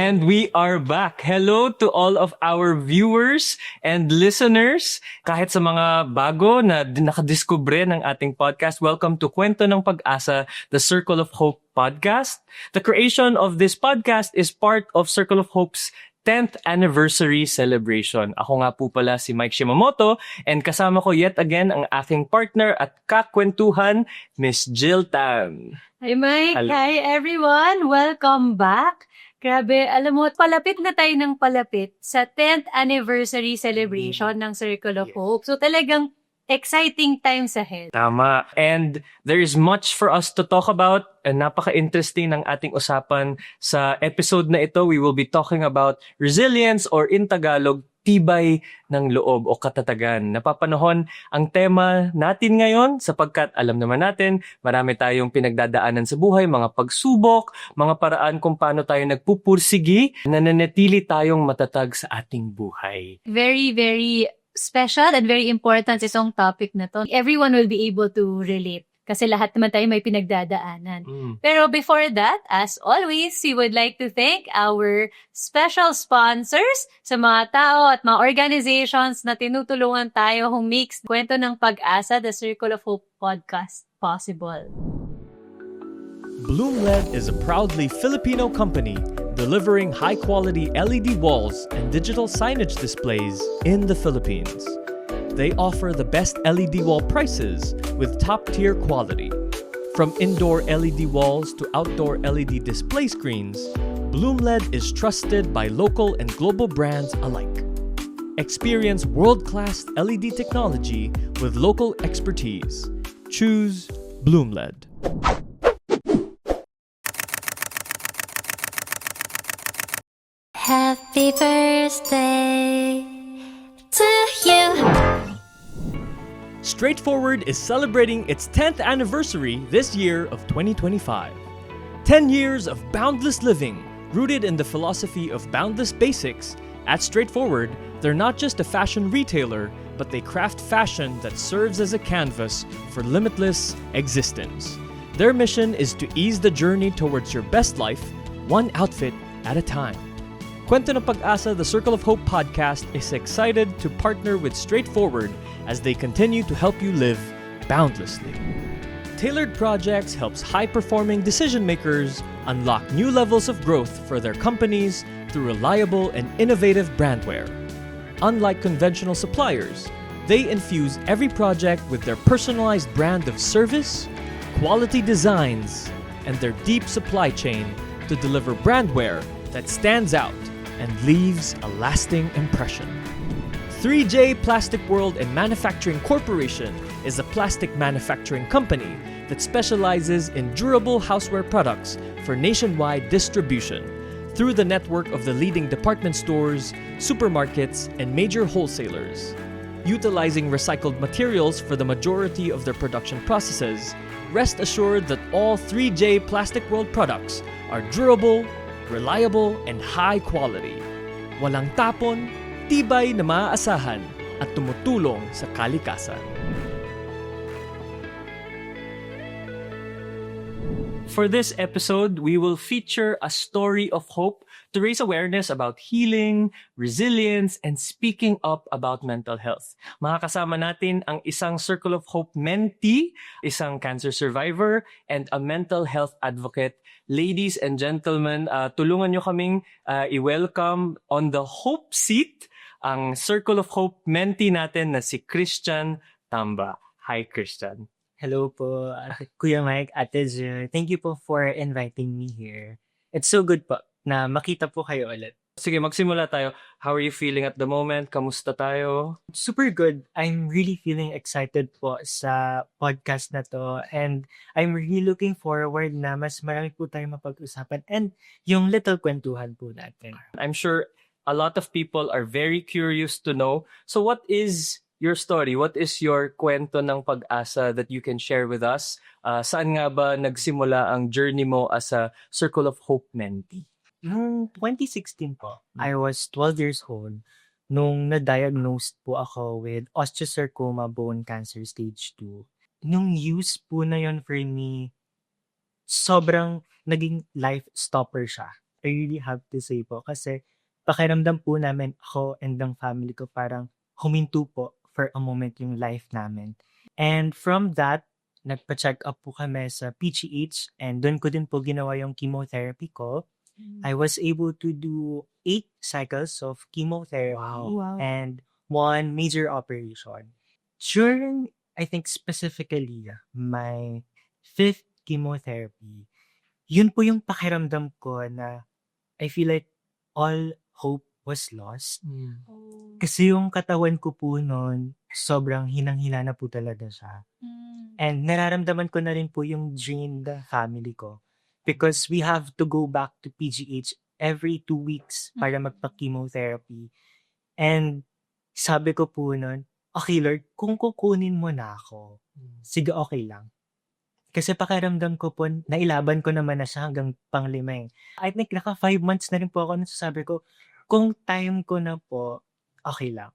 And we are back. Hello to all of our viewers and listeners. Kahit sa mga bago na nakadiskubre ng ating podcast, welcome to Kwento ng Pag-asa, the Circle of Hope podcast. The creation of this podcast is part of Circle of Hope's 10th anniversary celebration. Ako nga po pala si Mike Shimamoto and kasama ko yet again ang aking partner at kakwentuhan, Miss Jill Tan. Hi Mike! Hello. Hi everyone! Welcome back! Grabe, alam mo, palapit na tayo ng palapit sa 10th anniversary celebration ng Circle of Hope. So talagang exciting times ahead. Tama. And there is much for us to talk about. And napaka-interesting ng ating usapan sa episode na ito. We will be talking about resilience or in Tagalog, tibay ng loob o katatagan. Napapanahon ang tema natin ngayon sapagkat alam naman natin, marami tayong pinagdadaanan sa buhay, mga pagsubok, mga paraan kung paano tayo nagpupursigi, nananatili tayong matatag sa ating buhay. Very, very special and very important itong topic na to. Everyone will be able to relate kasi lahat naman tayo may pinagdadaanan. Pero before that, as always, we would like to thank our special sponsors sa mga tao at mga organizations na tinutulungan tayo who makes Kwento ng Pag-asa, the Circle of Hope podcast possible. Bloomled is a proudly Filipino company delivering high-quality LED walls and digital signage displays in the Philippines. They offer the best LED wall prices with top-tier quality. From indoor LED walls to outdoor LED display screens, Bloomled is trusted by local and global brands alike. Experience world-class LED technology with local expertise. Choose Bloomled. Happy birthday to you. Straightforward is celebrating its 10th anniversary this year of 2025. 10 years of boundless living, rooted in the philosophy of boundless basics. At Straightforward, they're not just a fashion retailer, but they craft fashion that serves as a canvas for limitless existence. Their mission is to ease the journey towards your best life, one outfit at a time. Kwento ng Pag-asa, the Circle of Hope podcast is excited to partner with Straightforward as they continue to help you live boundlessly. Tailored Projects helps high-performing decision makers unlock new levels of growth for their companies through reliable and innovative brandwear. Unlike conventional suppliers, they infuse every project with their personalized brand of service, quality designs, and their deep supply chain to deliver brandwear that stands out and leaves a lasting impression. 3J Plastic World and Manufacturing Corporation is a plastic manufacturing company that specializes in durable houseware products for nationwide distribution through the network of the leading department stores, supermarkets, and major wholesalers. Utilizing recycled materials for the majority of their production processes, rest assured that all 3J Plastic World products are durable, reliable, and high quality. Walang tapon, tibay na maaasahan, at tumutulong sa kalikasan. For this episode, we will feature a story of hope to raise awareness about healing, resilience, and speaking up about mental health. Makakasama natin ang isang Circle of Hope mentee, isang cancer survivor, and a mental health advocate. Ladies and gentlemen, tulungan nyo kaming i-welcome on the Hope Seat ang Circle of Hope mentee natin na si Christian Tamba. Hi, Christian. Hello po, Kuya Mike, Ate Jill. Thank you po for inviting me here. It's so good po na makita po kayo ulit. Sige, magsimula tayo. How are you feeling at the moment? Kamusta tayo? Super good. I'm really feeling excited po sa podcast na to and I'm really looking forward na mas marami po tayong mapag-usapan and yung little kwentuhan po natin. I'm sure a lot of people are very curious to know. So what is your story? What is your kwento ng pag-asa that you can share with us? Saan nga ba nagsimula ang journey mo as a Circle of Hope mentee? Noong 2016 po, I was 12 years old nung na-diagnosed po ako with osteosarcoma bone cancer stage 2. Nung news po na yon for me, sobrang naging life stopper siya. I really have to say po. Kasi pakiramdam po namin, ako and ng family ko, parang huminto po for a moment yung life namin. And from that, nagpa-check up po kami sa PGH and doon ko din po ginawa yung chemotherapy ko. I was able to do 8 cycles of chemotherapy Wow. and 1 major operation. During, I think specifically, my 5th chemotherapy, yun po yung pakiramdam ko na I feel like all hope was lost. Kasi yung katawan ko po noon, sobrang hinang-hina na po talaga siya. And nararamdaman ko na rin po yung drained family ko. Because we have to go back to PGH every 2 weeks para magpa-chemotherapy. And sabi ko po noon, okay Lord, kung kukunin mo na ako, sige okay lang. Kasi pakiramdam ko po, nailaban ko naman na siya hanggang pang-5. I think naka 5 months na rin po ako, sabi ko, kung time ko na po, okay lang.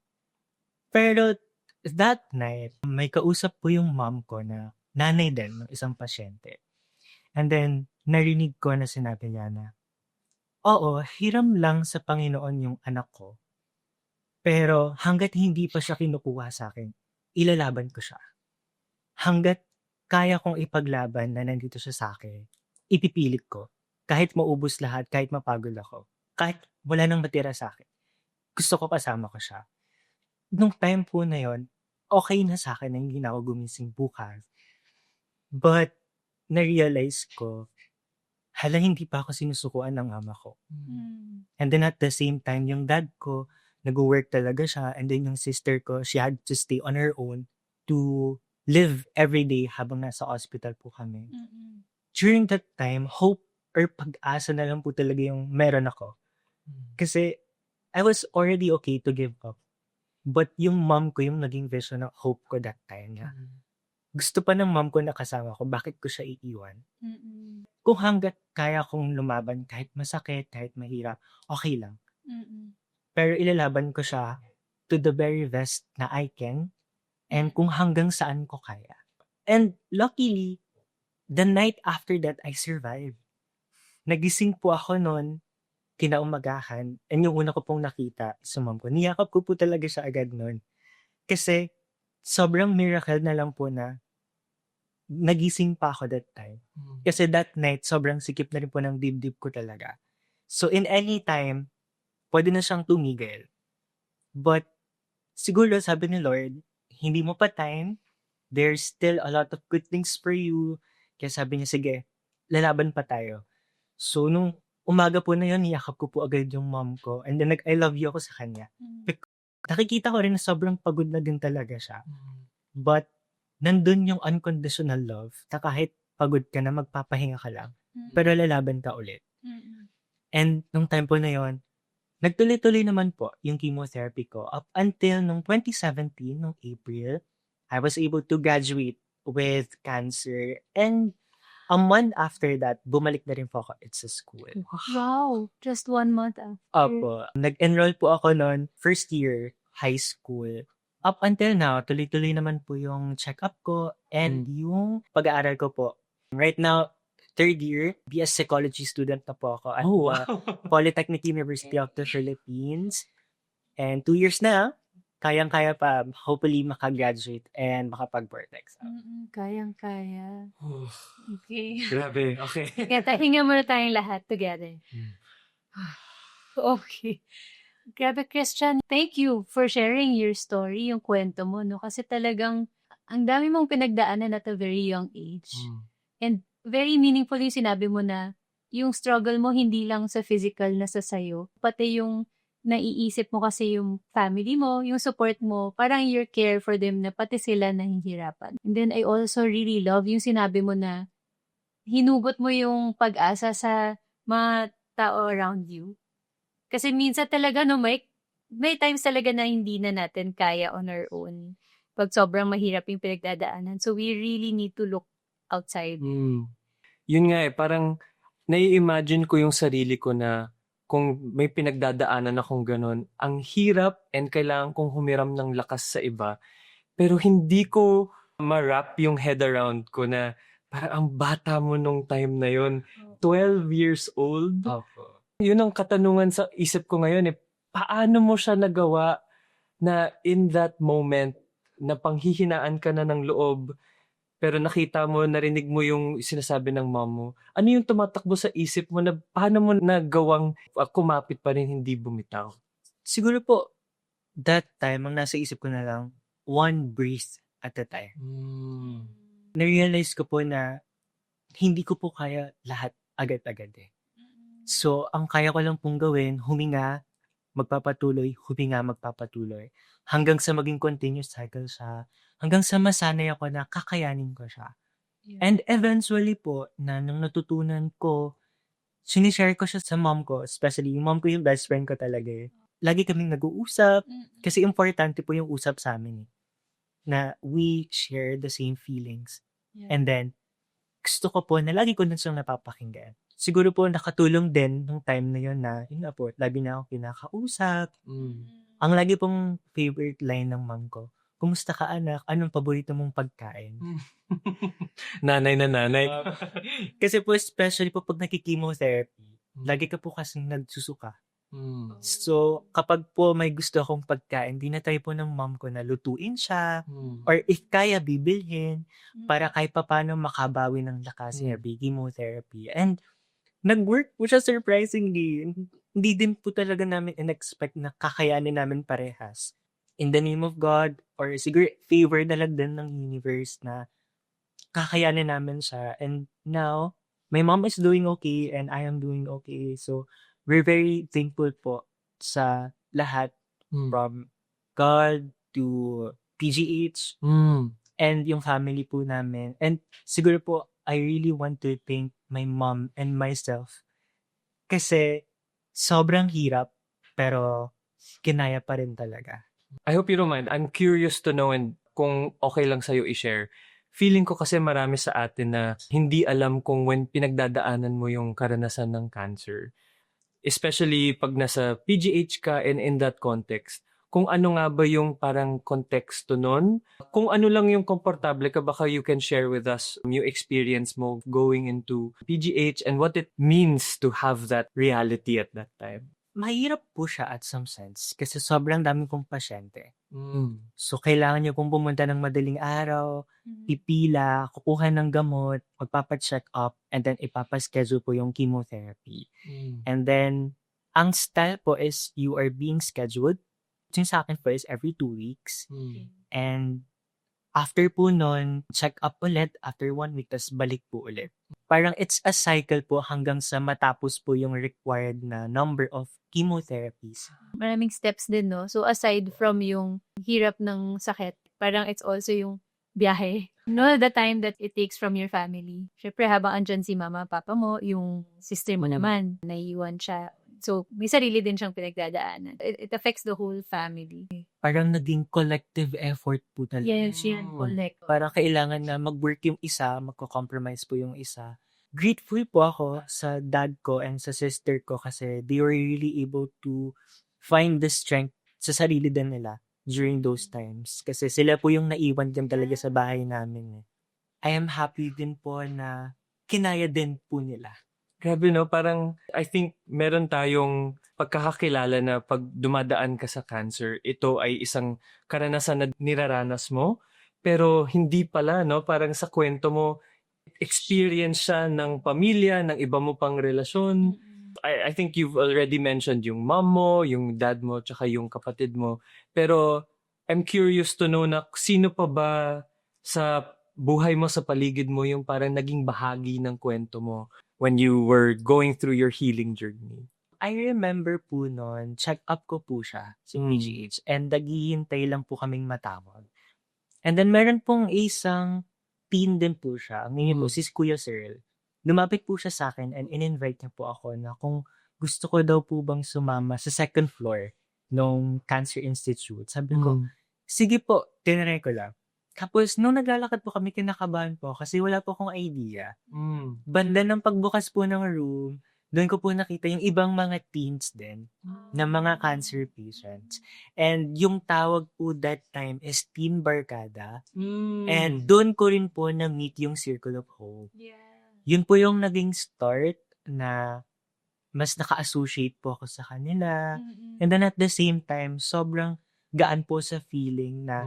Pero that night, may kausap po yung mom ko na nanay din ng isang pasyente. And then, narinig ko na sinabi niya na, oo, hiram lang sa Panginoon yung anak ko. Pero hanggat hindi pa siya kinukuha sa akin, ilalaban ko siya. Hanggat kaya kong ipaglaban na nandito siya sa akin, ipipilit ko. Kahit maubos lahat, kahit mapagod ako, kahit wala nang matira sa akin, gusto ko kasama ko siya. Nung time po na yon, okay na sa akin na hindi na ako gumising bukas. But, na-realize ko, hala, hindi pa ako sinusukuan ng ama ko. And then at the same time, yung dad ko, nag-work talaga siya. And then yung sister ko, she had to stay on her own to live every day habang nasa hospital po kami. During that time, hope or pag-asa na lang po talaga yung meron ako. Kasi I was already okay to give up. But yung mom ko yung naging vision ng hope ko that time. Gusto pa ng mom ko na kasama ko, bakit ko siya iiwan? Kung hanggat kaya kong lumaban kahit masakit, kahit mahirap, okay lang. Pero ilalaban ko siya to the very best na I can and kung hanggang saan ko kaya. And luckily, the night after that, I survived. Nagising po ako noon, kinaumagahan, and yung una ko pong nakita, sa mom ko, niyakap ko po talaga siya agad noon. Kasi, sobrang miracle na lang po na nagising pa ako that time. Kasi that night, sobrang sikip na rin po ng dibdib ko talaga. So, in any time, pwede na siyang tumigil. But, siguro sabi ni Lord, hindi mo pa time, there's still a lot of good things for you. Kaya sabi niya, sige, lalaban pa tayo. So, nung umaga po na yun, niyakap ko po agad yung mom ko. And then, I love you ako sa kanya. Nakikita ko rin na sobrang pagod na din talaga siya. But, nandun yung unconditional love na kahit pagod ka na, magpapahinga ka lang. Pero lalaban ka ulit. And nung time po na yon, nagtuloy-tuloy naman po yung chemotherapy ko up until nung 2017, nung April, I was able to graduate with cancer. And a month after that, bumalik na rin po ako sa school. Wow. Just 1 month after. Opo. Nag-enroll po ako noon, first year, high school. Up until now, tuloy-tuloy naman po yung check-up ko and yung pag-aaral ko po. Right now, 3rd year, BS Psychology student na po ako at Polytechnic University of the Philippines. And 2 years na, kayang-kaya pa, hopefully makagraduate and makapag-board exam. Kayang-kaya. Okay. Grabe, okay. Kaya hinga muna tayong lahat together. Okay. Grabe, Christian. Thank you for sharing your story, yung kwento mo, no? Kasi talagang, ang dami mong pinagdaanan at a very young age. And very meaningful yung sinabi mo na, yung struggle mo hindi lang sa physical na sa sayo, pati yung naiisip mo kasi yung family mo, yung support mo, parang your care for them na pati sila nahihirapan. And then I also really love yung sinabi mo na, hinugot mo yung pag-asa sa mga tao around you. Kasi minsan talaga, no, Mike, may times talaga na hindi na natin kaya on our own pag sobrang mahirap yung pinagdadaanan. So, we really need to look outside. Yun nga parang nai-imagine ko yung sarili ko na kung may pinagdadaanan akong ganun, ang hirap and kailangan kong humiram ng lakas sa iba. Pero hindi ko ma-wrap yung head around ko na parang ang bata mo nung time na yun. 12 years old. Opo. Yun ang katanungan sa isip ko ngayon eh. Paano mo siya nagawa na in that moment na panghihinaan ka na ng loob pero nakita mo, narinig mo yung sinasabi ng mom mo. Ano yung tumatakbo sa isip mo na paano mo nagawang kumapit pa rin hindi bumitaw? Siguro po, that time, ang nasa isip ko na lang, one breath at a time. Na-realize ko po na hindi ko po kaya lahat agad-agad eh. So, ang kaya ko lang pong gawin, huminga, magpapatuloy, huminga, magpapatuloy. Hanggang sa maging continuous cycle siya. Hanggang sa masanay ako na kakayanin ko siya. And eventually po, na nung natutunan ko, sinishare ko siya sa mom ko. Especially, yung mom ko yung best friend ko talaga eh. Lagi kaming nag-uusap. Kasi importante po yung usap sa amin eh. Na we share the same feelings. And then, gusto ko po na lagi ko na siyang napapakinggan. Siguro po nakatulong din nung time na yun na, yun na po, lagi na ako kinakausap. Ang lagi pong favorite line ng mom ko, "Kumusta ka anak? Anong paborito mong pagkain?" Nanay na nanay. Kasi po especially po pag nagki-chemotherapy, lagi ka po kasing nagsusuka. So, kapag po may gusto akong pagkain, dinatry po ng mom ko na lutuin siya. Or if kaya, bibilhin. Para kahit papaano makabawi ng lakas niya, chemotherapy. And nag-work po siya surprisingly. Hindi din po talaga namin in-expect na kakayanin namin parehas. In the name of God, or siguro favor na lang din ng universe na kakayanin namin siya. And now, my mom is doing okay and I am doing okay. So, we're very thankful po sa lahat from God to PGH and yung family po namin. And siguro po, I really want to thank my mom and myself kasi sobrang hirap pero kinaya pa rin talaga. I hope you don't mind. I'm curious to know and kung okay lang sa'yo i-share. Feeling ko kasi marami sa atin na hindi alam kung when pinagdadaanan mo yung karanasan ng cancer. Especially pag nasa PGH ka and in that context. Kung ano nga ba yung parang konteksto nun. Kung ano lang yung komportable ka, baka you can share with us yung experience mo going into PGH and what it means to have that reality at that time. Mahirap po siya at some sense kasi sobrang dami kong pasyente. So, kailangan niyo pong pumunta ng madaling araw, pipila, kukuha ng gamot, magpapacheck up, and then ipapaschedule po yung chemotherapy. And then, ang style po is you are being scheduled. Yung sa akin po is every 2 weeks. And after po nun, check up ulit after 1 week, tas balik po ulit. Parang it's a cycle po hanggang sa matapos po yung required na number of chemotherapies. Maraming steps din, no? So, aside from yung hirap ng sakit, parang it's also yung biyahe. No, the time that it takes from your family. Syempre, habang andyan si mama, papa mo, yung sister mo naman, naiiwan siya. So, may sarili din siyang pinagdadaanan. It affects the whole family. Parang naging collective effort po talaga. Yes, yan. Collect. Parang kailangan na mag-work yung isa, magko-compromise po yung isa. Grateful po ako sa dad ko and sa sister ko kasi they were really able to find the strength sa sarili din nila during those times. Kasi sila po yung naiwan din talaga sa bahay namin. I am happy din po na kinaya din po nila. Grabe no, parang I think meron tayong pagkakakilala na pag dumadaan ka sa cancer, ito ay isang karanasan na niraranas mo, pero hindi pala, no? Parang sa kwento mo, experience siya ng pamilya, ng iba mo pang relasyon. I think you've already mentioned yung mom mo, yung dad mo, tsaka yung kapatid mo. Pero I'm curious to know na sino pa ba sa buhay mo, sa paligid mo, yung parang naging bahagi ng kwento mo when you were going through your healing journey. I remember po noon, check up ko po siya sa PGH and naghihintay lang po kaming matawag. And then meron pong isang teen din po siya. Ang name po si Kuya Cyril. Lumapit po siya sa akin and in-invite niya po ako na kung gusto ko daw po bang sumama sa second floor nung Cancer Institute. Sabi ko, sige po, tinry ko lang. Tapos, nung naglalakad po kami, kinakabahan po kasi wala po akong idea. Banda ng pagbukas po ng room, doon ko po nakita yung ibang mga teens din na mga cancer patients. And yung tawag po that time is Teen Barkada. And doon ko rin po na-meet yung Circle of Hope. Yun po yung naging start na mas naka-associate po ako sa kanila. Mm-mm. And then at the same time, sobrang gaan po sa feeling na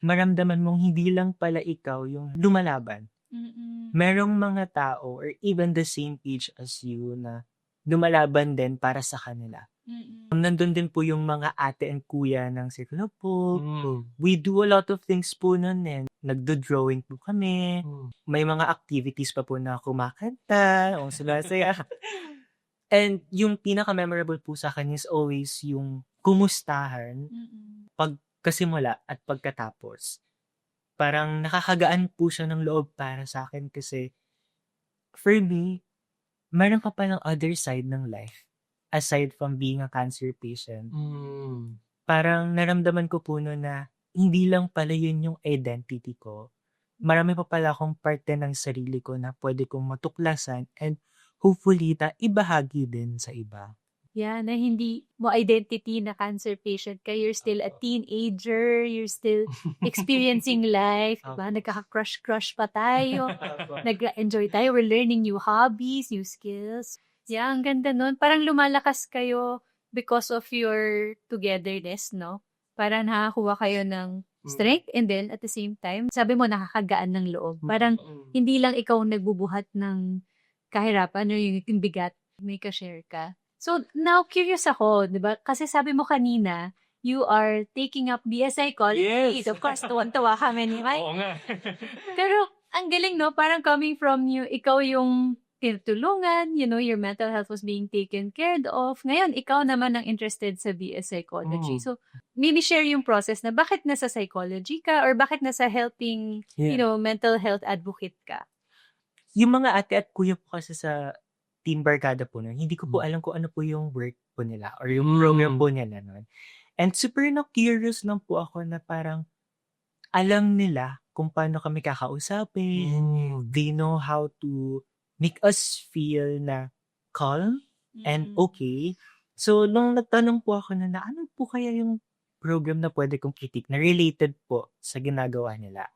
maramdaman mong hindi lang pala ikaw yung lumalaban. Mm-mm. Merong mga tao or even the same age as you na lumalaban din para sa kanila. Mm-mm. Nandun din po yung mga ate and kuya ng Circle of Hope. Mm. We do a lot of things po nun eh. Nagdo-drawing po kami. Mm. May mga activities pa po na kumakanta o sumasaya. And yung pinaka-memorable po sa akin is always yung kumustahan Mm-mm. pagkasimula at pagkatapos. Parang nakakagaan po siya ng loob para sa akin kasi for me, meron ka pa ng other side ng life aside from being a cancer patient. Mm. Parang naramdaman ko po noon na hindi lang pala yun yung identity ko. Marami pa pala akong parte ng sarili ko na pwede kong matuklasan and hopefully ibahagi din sa iba. Yeah, na hindi mo identity na cancer patient ka. You're still a teenager. You're still experiencing life. Diba? Nagkaka-crush pa tayo. Nag-enjoy tayo. We're learning new hobbies, new skills. Yeah, ang ganda nun. Parang lumalakas kayo because of your togetherness, no? Parang nakakuha kayo ng strength and then at the same time, sabi mo nakakagaan ng loob. Parang hindi lang ikaw nagbubuhat ng kahirapan or yung bigat, may ka-share ka. So, now curious ako, di ba? Kasi sabi mo kanina, you are taking up BS Psychology. Yes. Of course, tuwan-tuwa kami ni Mike. Oo nga. Pero, ang galing, no? Parang coming from you, ikaw yung tinutulungan, your mental health was being taken care of. Ngayon, ikaw naman ang interested sa BS Psychology. Mm. So, maybe share yung process na bakit nasa psychology ka or bakit nasa helping, mental health advocate ka? Yung mga ate at kuya po kasi sa Team Barkada po nun, hindi ko po alam kung ano po yung work po nila or yung program po nila nun. And super curious lang po ako na parang alam nila kung paano kami kakausapin. They know how to make us feel na calm and okay. So, nung nagtanong po ako na ano po kaya yung program na pwede kong kritik na related po sa ginagawa nila.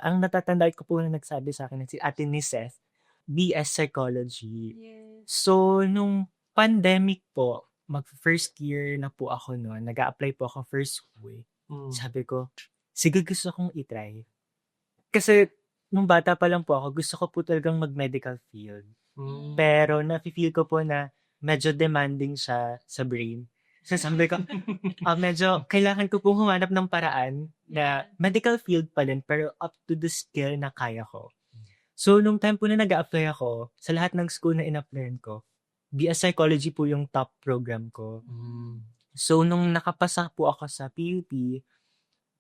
Ang natatandaan ko po na nagsabi sa akin si Ate ni Seth, BS Psychology. Yes. So, nung pandemic po, mag-first year na po ako noon, nag-a-apply po ako first way. Sabi ko, sige gusto kong itry. Kasi, nung bata pa lang po ako, gusto ko po talagang mag-medical field. Pero, nafe-feel ko po na medyo demanding siya sa brain. So, sabi ko, medyo kailangan ko pong humanap ng paraan na medical field pa din, pero up to the skill na kaya ko. So, nung time po na nag-a-apply ako, sa lahat ng school na in-applyan ko, BS Psychology po yung top program ko. So, nung nakapasa po ako sa PUP,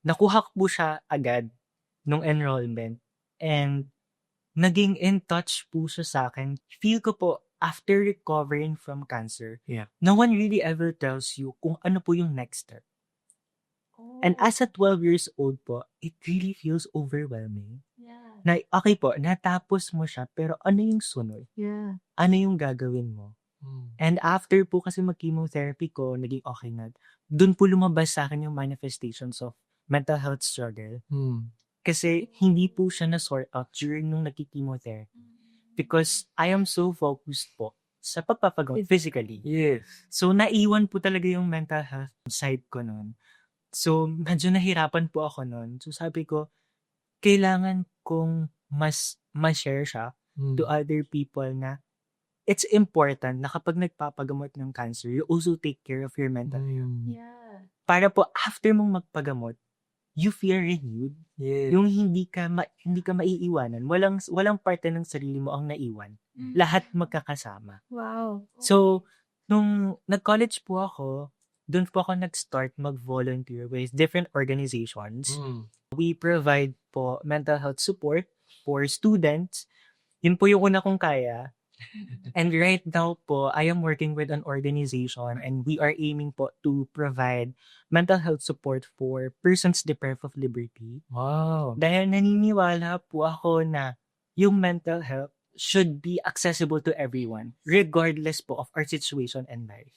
nakuha ko po siya agad nung enrollment. And, naging in touch po siya sa akin. Feel ko po, after recovering from cancer, no one really ever tells you kung ano po yung next step. And as a 12 years old po, it really feels overwhelming. Yeah. Na, okay po, natapos mo siya, pero ano yung sunod? Yeah. Ano yung gagawin mo? And after po kasi mag-chemotherapy ko, naging okay na. Doon po lumabas sa akin yung manifestations of mental health struggle. Kasi hindi po siya na-sort out during nung nagki-chemotherapy. Because I am so focused po sa pagpapagamot physically. Yes. So, naiwan po talaga yung mental health side ko nun. So, medyo nahirapan po ako nun. So, sabi ko, kailangan kong mas ma-share siya to other people na it's important na kapag nagpapagamot ng cancer, you also take care of your mental health. Yeah. Para po, after mong magpagamot, you feel renewed. Yes. Yung hindi ka maiiwanan. Walang parte ng sarili mo ang naiwan. Lahat magkakasama. Wow. So, nung nag-college po ako, doon po ako nag-start mag-volunteer with different organizations. We provide po mental health support for students. Yun po yung una kong kaya. And right now po, I am working with an organization and we are aiming po to provide mental health support for persons deprived of liberty. Wow. Dahil naniniwala po ako na yung mental health should be accessible to everyone, regardless po of our situation and life.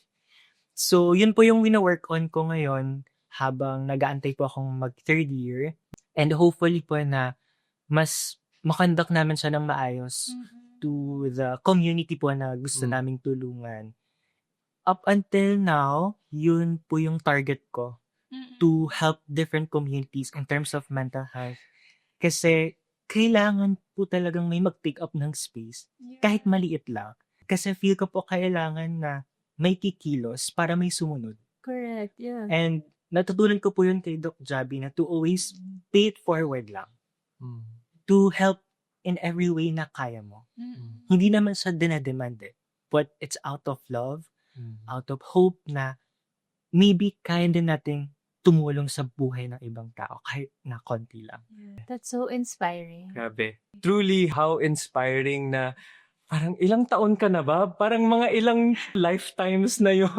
So, yun po yung wina-work on ko ngayon habang nag-aantay po akong mag-third year. And hopefully po na mas makonduct namin siya ng maayos to the community po na gusto naming tulungan. Up until now, yun po yung target ko, to help different communities in terms of mental health. Kasi kailangan po talagang may mag-take up ng space, kahit maliit lang. Kasi feel ko po kailangan na may kikilos para may sumunod. Correct, yeah. And natutunan ko po yun kay Doc Javi na to always pay it forward lang. To help in every way na kaya mo. Hindi naman siya dinademand eh. But it's out of love, out of hope na maybe kaya din nating tumulong sa buhay ng ibang tao kahit na konti lang. That's so inspiring. Grabe. Truly, how inspiring na parang ilang taon ka na ba? Parang mga ilang lifetimes na yung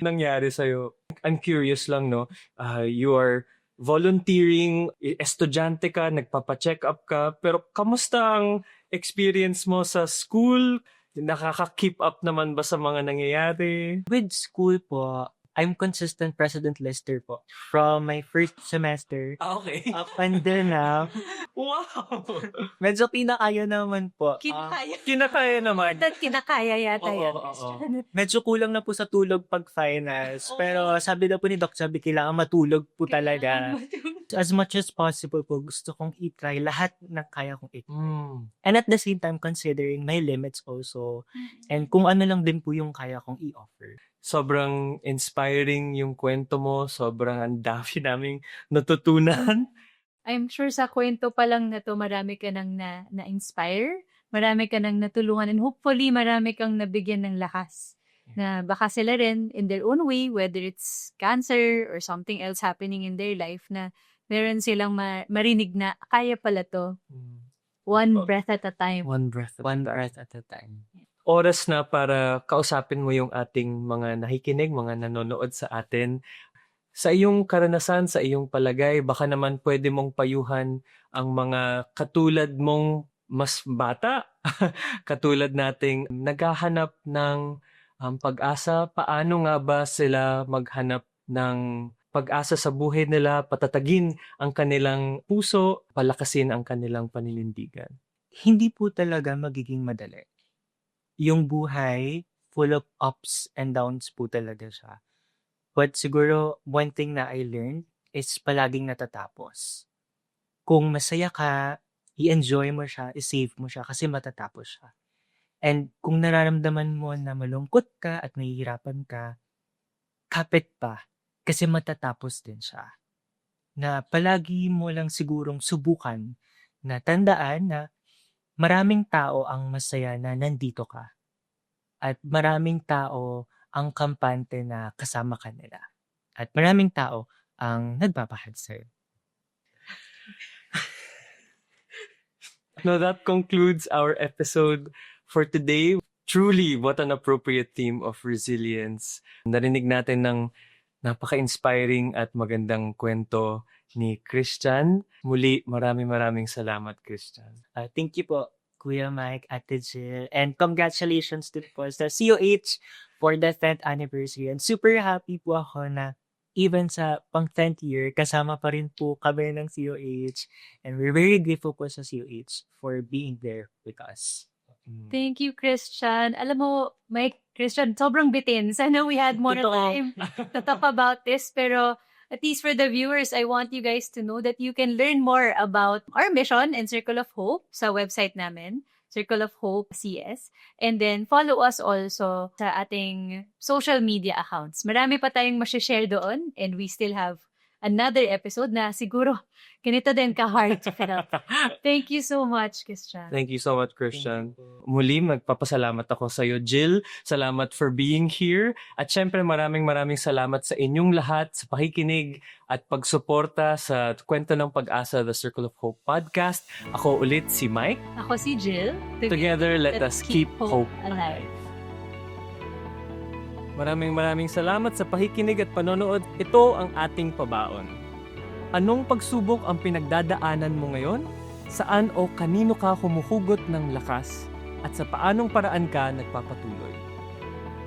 nangyari sa'yo. I'm curious lang, no? You are volunteering, estudyante ka, nagpapa-check up ka, pero kamusta ang experience mo sa school? Nakaka-keep up naman ba sa mga nangyayari? With school po, I'm consistent president lister po. From my first semester Okay. up until now, Wow! medyo kinakaya naman po. Kinakaya naman. Kinakaya yata Oo, yan. oo. Medyo kulang na po sa tulog pag finals. Pero sabi daw po ni Doc Javi, kailangan matulog po talaga. As much as possible po, gusto kong i-try lahat ng kaya kong i-try. And at the same time, considering my limits also. And kung ano lang din po yung kaya kong i-offer. Sobrang inspiring yung kwento mo. Sobrang ang dami naming natutunan. I'm sure sa kwento pa lang na to, marami ka nang na-inspire, marami ka nang natulungan, and hopefully marami kang nabigyan ng lakas. Na baka sila rin, in their own way, whether it's cancer or something else happening in their life, na meron silang marinig na kaya pala to. One breath at a time. One breath. One breath at a time. Oras na para kausapin mo yung ating mga nakikinig, mga nanonood sa atin. Sa iyong karanasan, sa iyong palagay, baka naman pwede mong payuhan ang mga katulad mong mas bata, katulad nating naghahanap ng pag-asa. Paano nga ba sila maghanap ng pag-asa sa buhay nila, patatagin ang kanilang puso, palakasin ang kanilang paninindigan? Hindi po talaga magiging madali. Yung buhay, full of ups and downs po talaga siya. But siguro, one thing na I learned is palaging natatapos. Kung masaya ka, i-enjoy mo siya, i-save mo siya kasi matatapos siya. And kung nararamdaman mo na malungkot ka at nahihirapan ka, kapit pa kasi matatapos din siya. Na palagi mo lang sigurong subukan na tandaan na maraming tao ang masaya na nandito ka. At maraming tao ang kampante na kasama ka nila. At maraming tao ang nagpapahal sa'yo. No, that concludes our episode for today. Truly, what an appropriate theme of resilience. Narinig natin ng napaka-inspiring at magandang kwento ni Christian. Muli, maraming salamat, Christian. Thank you po, Kuya Mike, Ate Jill. And congratulations din po sa COH for the 10th anniversary. And super happy po ako na even sa pang 10th year, kasama pa rin po kami ng COH. And we're very grateful po sa COH for being there with us. Thank you, Christian. Alam mo, Mike, Christian, sobrang bitin. Sana we had more time to talk about this. Pero at least for the viewers, I want you guys to know that you can learn more about our mission and Circle of Hope sa website namin, Circle of Hope CS. And then follow us also sa ating social media accounts. Marami pa tayong masishare doon, and we still have another episode na siguro ganito din ka-hard to fill. Thank you so much, Christian. Thank you so much, Christian. Muli, magpapasalamat ako sa iyo, Jill. Salamat for being here. At syempre, maraming salamat sa inyong lahat sa pakikinig at pagsuporta sa Kwento ng Pag-asa, The Circle of Hope podcast. Ako ulit si Mike. Ako si Jill. Together, let us keep hope alive. Maraming salamat sa pakikinig at panonood. Ito ang ating pabaon. Anong pagsubok ang pinagdadaanan mo ngayon? Saan o kanino ka humuhugot ng lakas? At sa paanong paraan ka nagpapatuloy?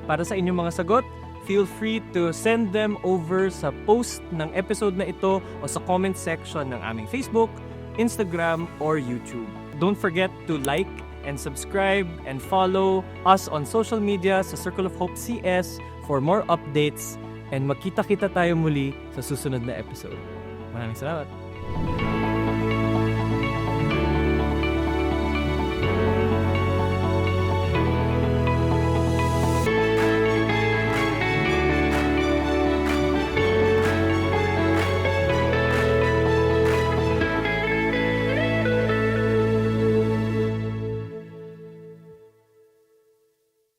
Para sa inyong mga sagot, feel free to send them over sa post ng episode na ito o sa comment section ng aming Facebook, Instagram, or YouTube. Don't forget to like and subscribe and follow us on social media sa Circle of Hope CS for more updates and magkita-kita tayo muli sa susunod na episode. Maraming salamat!